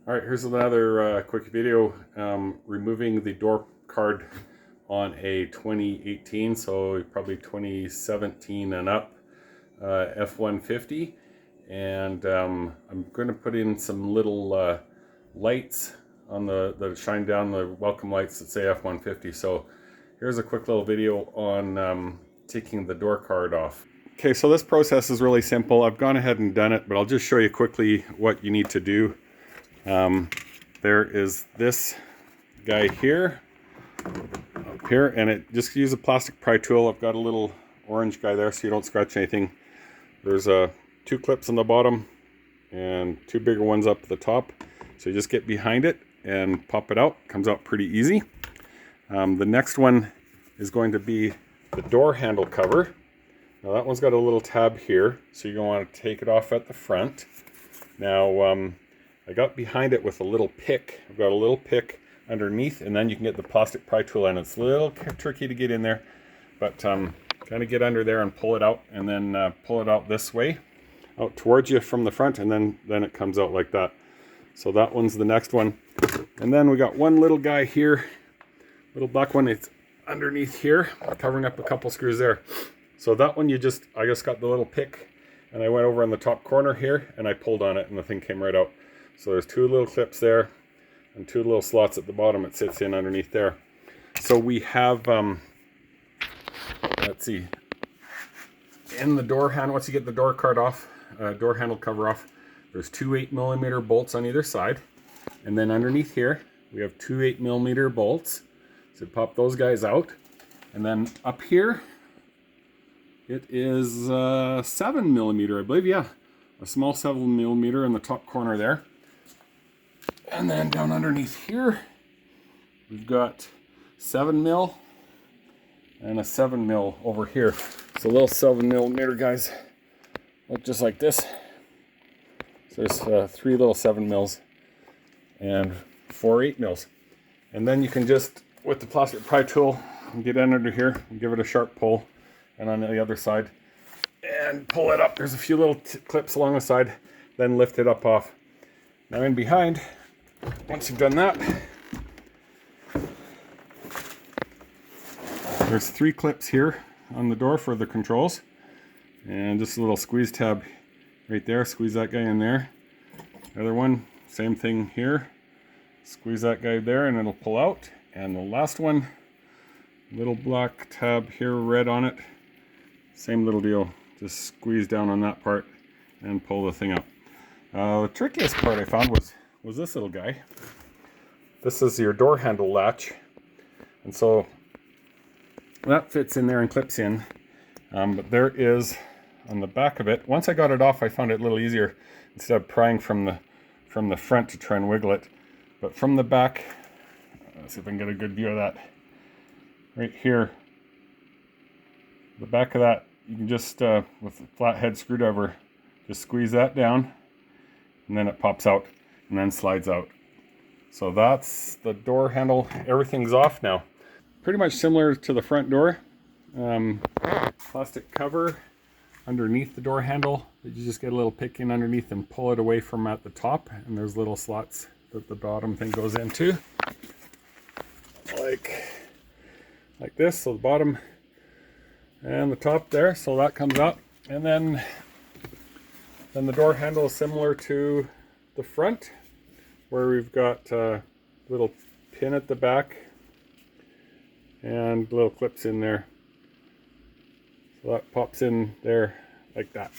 All right, here's another quick video removing the door card on a 2018, so probably 2017 and up F-150. And I'm going to put in some little lights on that shine down, the welcome lights that say F-150. So here's a quick little video on taking the door card off. Okay, so this process is really simple. I've gone ahead and done it, but I'll just show you quickly what you need to do. There is this guy here, up here, and it just use a plastic pry tool. I've got a little orange guy there so you don't scratch anything. There's two clips on the bottom and two bigger ones up at the top. So you just get behind it and pop it out. Comes out pretty easy. The next one is going to be the door handle cover. Now that one's got a little tab here, so you're going to want to take it off at the front. Now I got behind it with a little pick. I've got a little pick underneath, and then you can get the plastic pry tool, and it's a little tricky to get in there, but kind of get under there and pull it out, and then pull it out this way, out towards you from the front, and then it comes out like that. So that one's the next one. And then we got one little guy here, little black one. It's underneath here, covering up a couple screws there. So that one I just got the little pick, and I went over in the top corner here, and I pulled on it, and the thing came right out. So there's two little clips there and two little slots at the bottom it sits in underneath there. So we have, let's see, in the door handle, once you get the door card off, door handle cover off, there's two 8mm bolts on either side. And then underneath here, we have two 8mm bolts. So pop those guys out. And then up here, it is 7mm, I believe, yeah. A small 7mm in the top corner there. And then down underneath here, we've got 7mm and a 7mm over here. So little 7mm guys look just like this. So there's three little 7mm and four 8mm. And then you can just, with the plastic pry tool, get in under here and give it a sharp pull. And on the other side, and pull it up. There's a few little clips along the side, then lift it up off. Now in behind, once you've done that, there's three clips here on the door for the controls, and just a little squeeze tab right there. Squeeze that guy in there. The other one, same thing here. Squeeze that guy there and it'll pull out. And the last one, little black tab here, red on it. Same little deal. Just squeeze down on that part and pull the thing up. The trickiest part I found was this little guy. This is your door handle latch, and so that fits in there and clips in, but there is on the back of it, once I got it off, I found it a little easier instead of prying from the front to try and wiggle it. But from the back, let's see if I can get a good view of that right here, the back of that, you can just with a flathead screwdriver just squeeze that down, and then it pops out and then slides out. So that's the door handle. Everything's off now. Pretty much similar to the front door. Plastic cover underneath the door handle that you just get a little pick in underneath and pull it away from at the top. And there's little slots that the bottom thing goes into. Like this, so the bottom and the top there, so that comes up. And then the door handle is similar to the front, where we've got a little pin at the back and little clips in there. So that pops in there like that.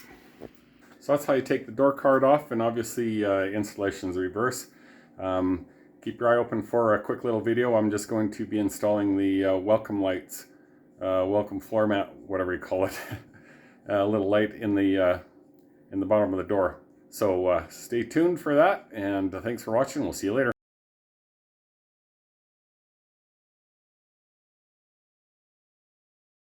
So that's how you take the door card off, and obviously installation's reverse. Keep your eye open for a quick little video. I'm just going to be installing the welcome lights, welcome floor mat, whatever you call it, a little light in the bottom of the door. So stay tuned for that, and thanks for watching. We'll see you later.